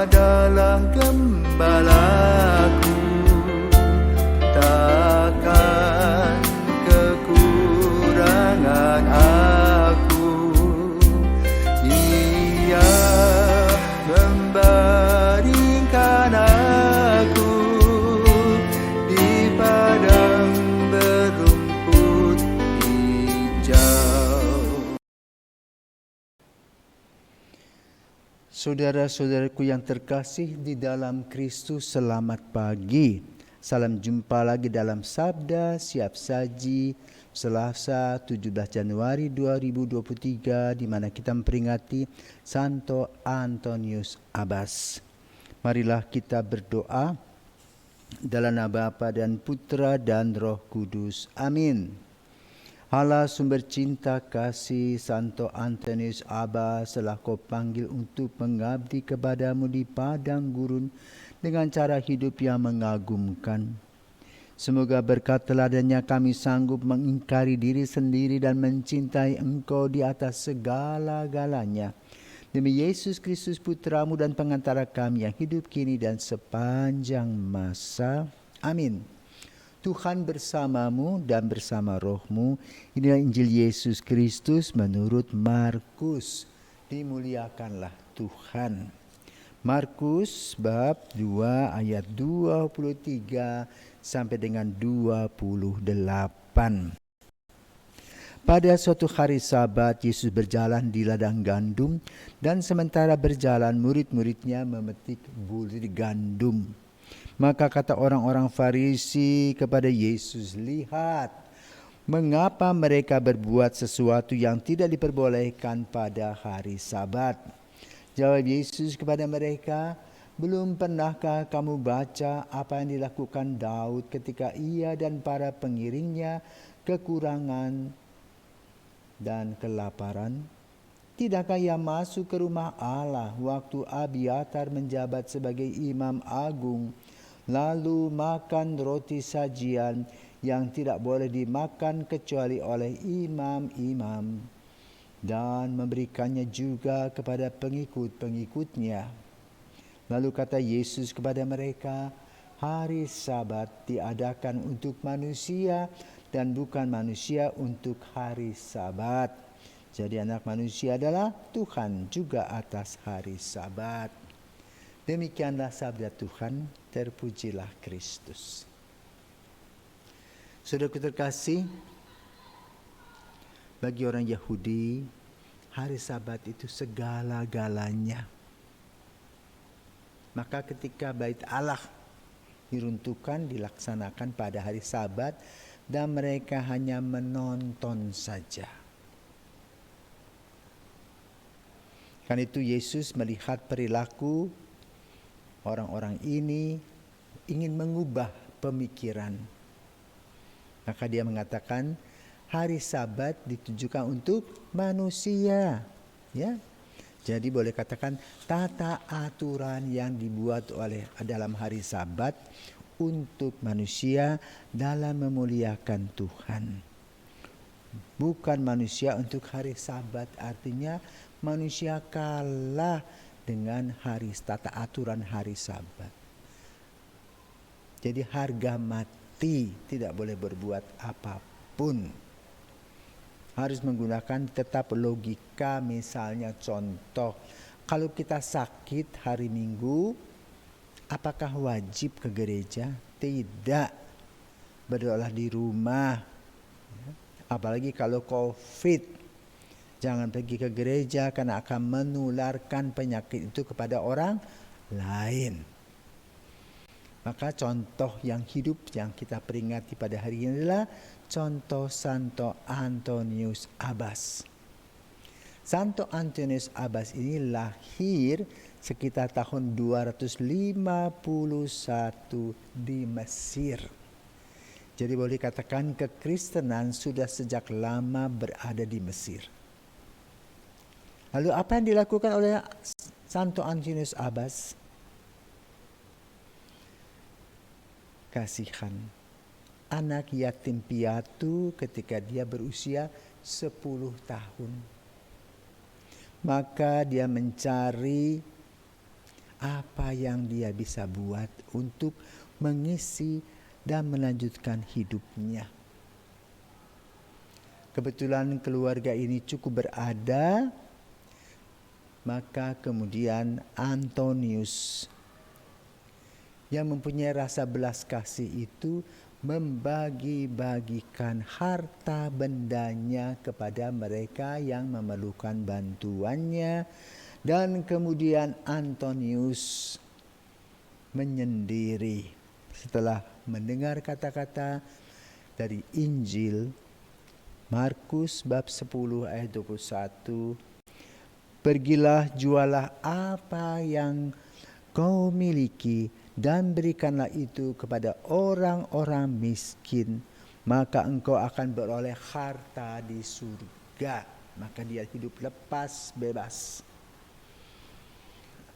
adalah gembalaku, takkan kekurangan aku. Ia membaringkan aku di padang berumput hijau. Saudara-saudaraku yang terkasih di dalam Kristus, selamat pagi. Salam jumpa lagi dalam Sabda Siap Saji Selasa 17 Januari 2023, di mana kita memperingati Santo Antonius Abbas. Marilah kita berdoa dalam nama Bapa dan Putra dan Roh Kudus. Amin. Allah sumber cinta kasih, Santo Antonius Abbas telah Kau panggil untuk mengabdi kepadamu di padang gurun dengan cara hidup yang mengagumkan. Semoga berkat teladannya kami sanggup mengingkari diri sendiri dan mencintai Engkau di atas segala-galanya. Demi Yesus Kristus Putramu dan pengantara kami yang hidup kini dan sepanjang masa. Amin. Tuhan bersamamu dan bersama rohmu. Inilah Injil Yesus Kristus menurut Markus. Dimuliakanlah Tuhan. Markus bab 2 ayat 23 sampai dengan 28. Pada suatu hari Sabat, Yesus berjalan di ladang gandum, dan sementara berjalan murid-muridnya memetik bulir gandum. Maka kata orang-orang Farisi kepada Yesus, "Lihat, mengapa mereka berbuat sesuatu yang tidak diperbolehkan pada hari Sabat?" Jawab Yesus kepada mereka, "Belum pernahkah kamu baca apa yang dilakukan Daud ketika ia dan para pengiringnya kekurangan dan kelaparan? Tidakkah ia masuk ke rumah Allah waktu Abiatar menjabat sebagai imam agung, lalu makan roti sajian yang tidak boleh dimakan kecuali oleh imam-imam, dan memberikannya juga kepada pengikut-pengikutnya?" Lalu kata Yesus kepada mereka, "Hari Sabat diadakan untuk manusia dan bukan manusia untuk hari Sabat. Jadi anak manusia adalah Tuhan juga atas hari Sabat." Demikianlah sabda Tuhan, terpujilah Kristus. Saudaraku terkasih, bagi orang Yahudi, hari Sabat itu segala-galanya. Maka ketika Bait Allah diruntuhkan, dilaksanakan pada hari Sabat, dan mereka hanya menonton saja. Karena itu Yesus melihat perilaku orang-orang ini, ingin mengubah pemikiran. Maka dia mengatakan hari Sabat ditujukan untuk manusia, ya. Jadi boleh katakan tata aturan yang dibuat oleh dalam hari Sabat untuk manusia dalam memuliakan Tuhan. Bukan manusia untuk hari Sabat, artinya manusia kalah dengan tata aturan hari Sabat. Jadi harga mati, tidak boleh berbuat apapun. Harus menggunakan tetap logika. Misalnya contoh, kalau kita sakit hari Minggu, apakah wajib ke gereja? Tidak. Berdoalah di rumah. Apalagi kalau COVID. Jangan pergi ke gereja karena akan menularkan penyakit itu kepada orang lain. Maka contoh yang hidup yang kita peringati pada hari ini adalah contoh Santo Antonius Abbas. Santo Antonius Abbas ini lahir sekitar tahun 251 di Mesir. Jadi boleh katakan kekristenan sudah sejak lama berada di Mesir. Lalu apa yang dilakukan oleh Santo Antonius Abbas? Kasihan anak yatim piatu ketika dia berusia 10 tahun. Maka dia mencari apa yang dia bisa buat untuk mengisi dan melanjutkan hidupnya. Kebetulan keluarga ini cukup berada, maka kemudian Antonius yang mempunyai rasa belas kasih itu membagi-bagikan harta bendanya kepada mereka yang memerlukan bantuannya. Dan kemudian Antonius menyendiri setelah mendengar kata-kata dari Injil Markus bab 10 ayat 21. Pergilah, jualah apa yang kau miliki dan berikanlah itu kepada orang-orang miskin, maka engkau akan beroleh harta di surga. Maka dia hidup lepas, bebas.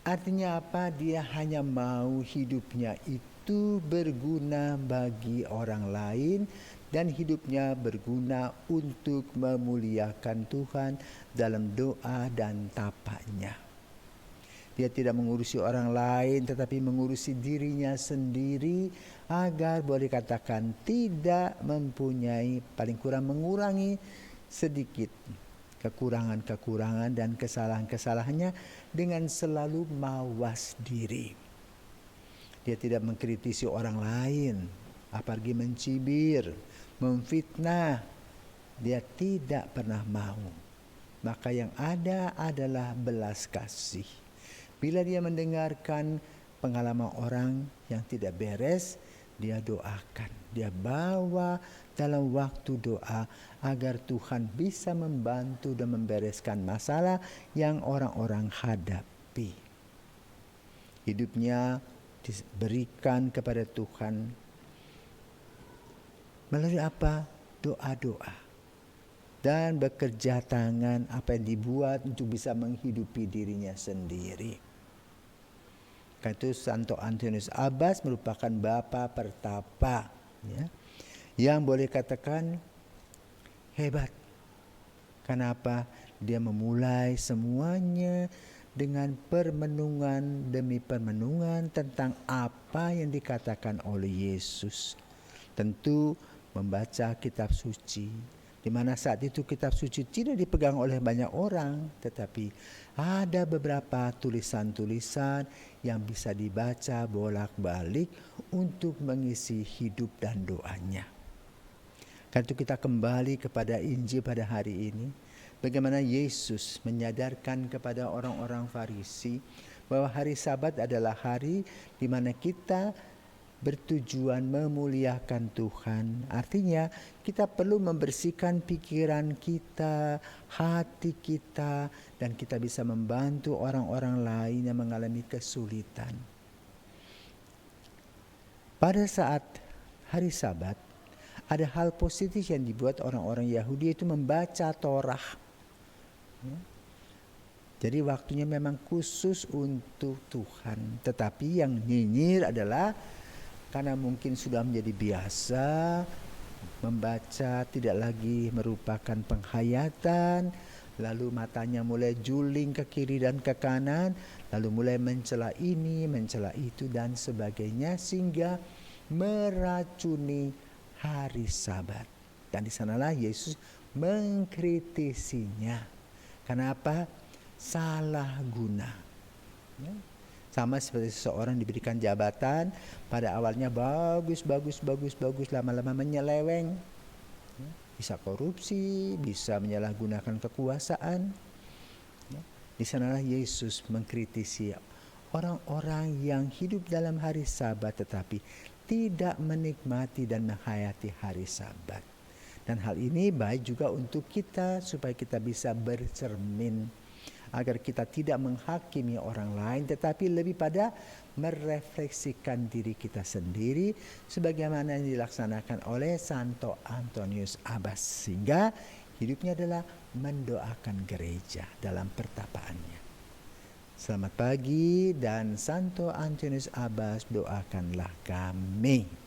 Artinya apa? Dia hanya mau hidupnya itu berguna bagi orang lain dan hidupnya berguna untuk memuliakan Tuhan dalam doa dan tapanya. Dia tidak mengurusi orang lain tetapi mengurusi dirinya sendiri agar boleh katakan tidak mempunyai, paling kurang mengurangi sedikit kekurangan-kekurangan dan kesalahan-kesalahannya dengan selalu mawas diri. Dia tidak mengkritisi orang lain, apalagi mencibir, memfitnah. Dia tidak pernah mau. Maka yang ada adalah belas kasih. Bila dia mendengarkan pengalaman orang yang tidak beres, dia doakan. Dia bawa dalam waktu doa agar Tuhan bisa membantu dan membereskan masalah yang orang-orang hadapi. Hidupnya diberikan kepada Tuhan melalui apa? Doa-doa. Dan bekerja tangan apa yang dibuat untuk bisa menghidupi dirinya sendiri. Karena itu Santo Antonius Abbas merupakan bapa pertapa, ya, yang boleh katakan hebat. Kenapa? Dia memulai semuanya dengan permenungan demi permenungan tentang apa yang dikatakan oleh Yesus. Tentu membaca kitab suci, di mana saat itu kitab suci tidak dipegang oleh banyak orang, tetapi ada beberapa tulisan-tulisan yang bisa dibaca bolak-balik untuk mengisi hidup dan doanya. Karena itu kita kembali kepada Injil pada hari ini, bagaimana Yesus menyadarkan kepada orang-orang Farisi bahwa hari Sabat adalah hari di mana kita bertujuan memuliakan Tuhan. Artinya kita perlu membersihkan pikiran kita, hati kita, dan kita bisa membantu orang-orang lain yang mengalami kesulitan. Pada saat hari Sabat, ada hal positif yang dibuat orang-orang Yahudi, itu membaca Torah. Jadi waktunya memang khusus untuk Tuhan. Tetapi yang nyinyir adalah karena mungkin sudah menjadi biasa membaca, tidak lagi merupakan penghayatan, lalu matanya mulai juling ke kiri dan ke kanan, lalu mulai mencela ini, mencela itu dan sebagainya, sehingga meracuni hari Sabat. Dan di sanalah Yesus mengkritisinya. Kenapa? Salah guna. Sama seperti seseorang diberikan jabatan, pada awalnya bagus, lama-lama menyeleweng. Bisa korupsi, bisa menyalahgunakan kekuasaan. Di sanalah Yesus mengkritisi orang-orang yang hidup dalam hari Sabat tetapi tidak menikmati dan menghayati hari Sabat. Dan hal ini baik juga untuk kita supaya kita bisa bercermin, agar kita tidak menghakimi orang lain tetapi lebih pada merefleksikan diri kita sendiri sebagaimana yang dilaksanakan oleh Santo Antonius Abbas, sehingga hidupnya adalah mendoakan gereja dalam pertapaannya. Selamat pagi dan Santo Antonius Abbas doakanlah kami.